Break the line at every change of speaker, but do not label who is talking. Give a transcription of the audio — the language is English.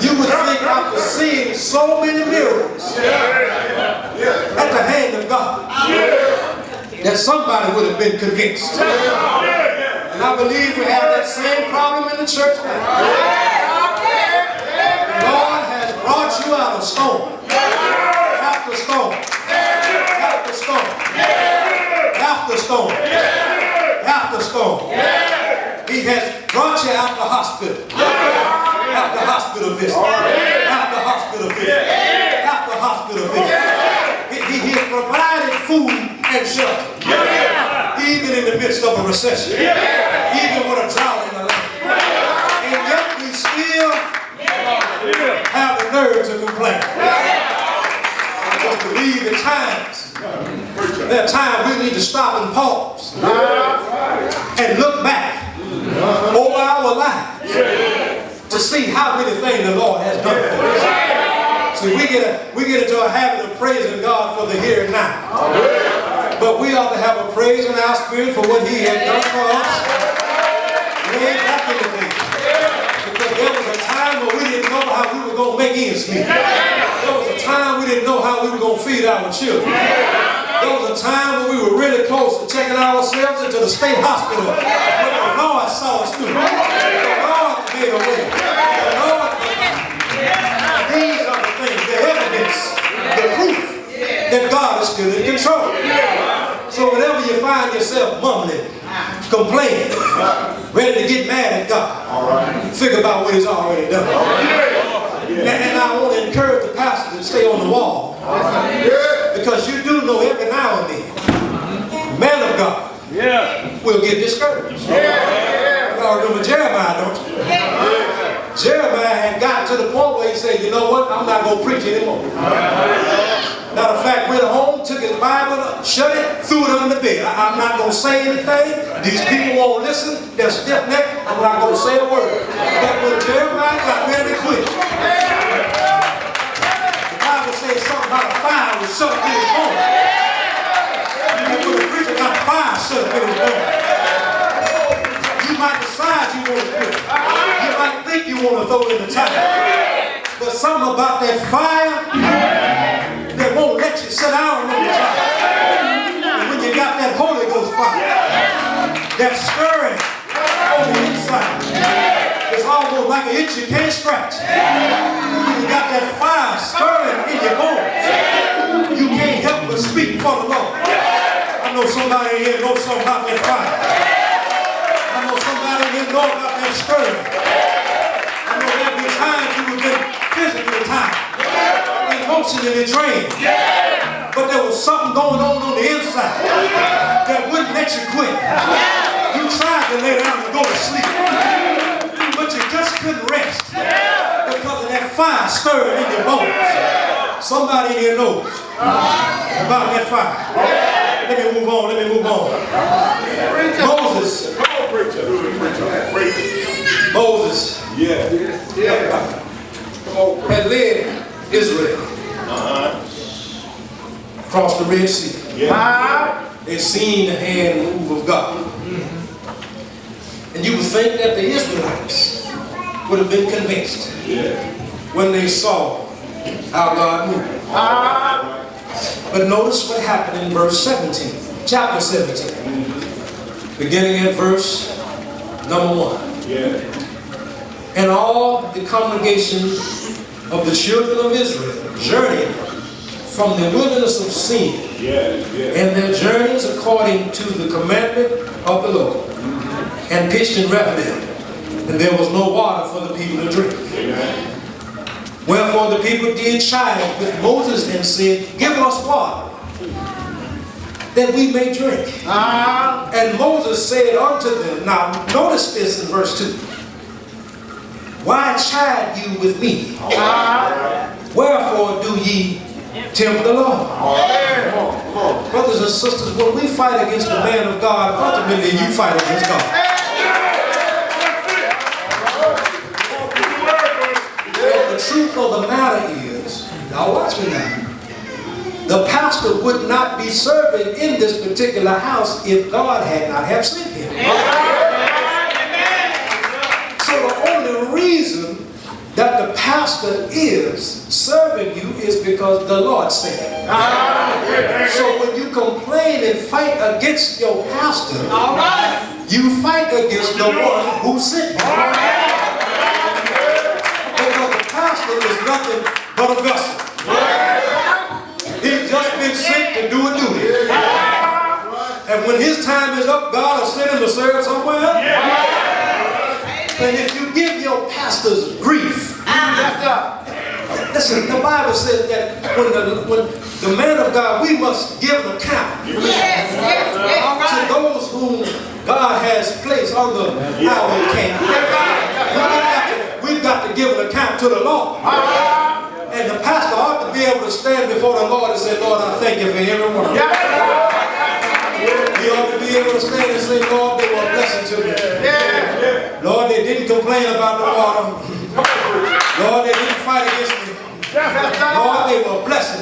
You would think after seeing so many miracles at the hand of God that somebody would have been convinced. And I believe we have that same problem in the church now. The Lord has brought you out of storm. After storm. After storm. After storm. After storm. He has brought you out the hospital. After hospital visit. After hospital visit. After hospital visit. He has provided food and shelter. Even in the midst of a recession. Even with a drought in the land. And yet we still have the nerve to complain. I just believe at times, there are times we need to stop and pause and look back over our lives to see how many things the Lord has done for us. See, we get into a habit of praising God for the here and now. But we ought to have a praise in our spirit for what He has done for us way back in the day. Because there was a time when we didn't know how we were going to make ends meet. There was a time we didn't know how we were going to feed our children. There was a time when we were really close to checking ourselves into the state hospital. But the Lord saw us through. The Lord made a way. The Lord, these are the things, the evidence, the proof that God is still in control. So whenever you find yourself mumbling, complaining, ready to get mad at God, think about what He's already done. And I want to encourage the pastor to stay on the wall. Because you do know every now and then, man of God will get discouraged. Y'all remember Jeremiah, don't you? Jeremiah had gotten to the point where he said, you know what, I'm not going to preach anymore. Matter of fact, went home, took his Bible, shut it, threw it under the bed. I'm not going to say anything. These people won't listen. They're stiff-necked. I'm not going to say a word. But when Jeremiah got ready to quit, the Bible says something about a fire was shut up in his home. And when the preacher got a fire shut up in his home, you might decide you want to quit. You might think you want to throw in the towel. But something about that fire that won't let you sit down on the job. And when you got that Holy Ghost fire, that stirring on the inside, it's almost like an itch you can't scratch. When you got that fire stirring in your bones, you can't help but speak for the Lord. I know somebody here knows something about that fire. I know somebody here knows about that stirring. I know there'll be times you will get physically tired, emotionally drained. But there was something going on the inside that wouldn't let you quit. You tried to lay down and go to sleep, but you just couldn't rest because of that fire stirring in your bones. Somebody here knows about that fire. Let me move on. Moses had led Israel across the Red Sea. They seen the hand move of God. And you would think that the Israelites would have been convinced when they saw how God moved. But notice what happened in verse 17, chapter 17, beginning at verse number 1. And all the congregation of the children of Israel journeyed from the wilderness of Sin, and their journeys according to the commandment of the Lord, and pitched in Rephidim, and there was no water for the people to drink. Wherefore the people did chide with Moses and said, give us water, that we may drink. And Moses said unto them, now notice this in verse 2. Why chide you with me? Wherefore do ye tempt the Lord? Brothers and sisters, when we fight against the man of God, ultimately you fight against God. The truth of the matter is, now watch me now, the pastor would not be serving in this particular house if God had not have sent him. So the only reason that the pastor is serving you is because the Lord said it. So when you complain and fight against your pastor, you fight against the one who sent you. Because the pastor is nothing but a vessel. He's just been sent to do a duty. And when his time is up, God will send him to serve somewhere else. And if you give your pastors grief, listen, the Bible says that when the man of God, we must give an account to those whom God has placed under our care. We've got to give an account to the Lord. And the pastor ought to be able to stand before the Lord and say, Lord, I thank you for everyone. He ought to be able to stand and say, Lord, they were a blessing to me. Lord, they didn't complain about the water. Lord, they didn't fight against me. Lord, they were a blessing.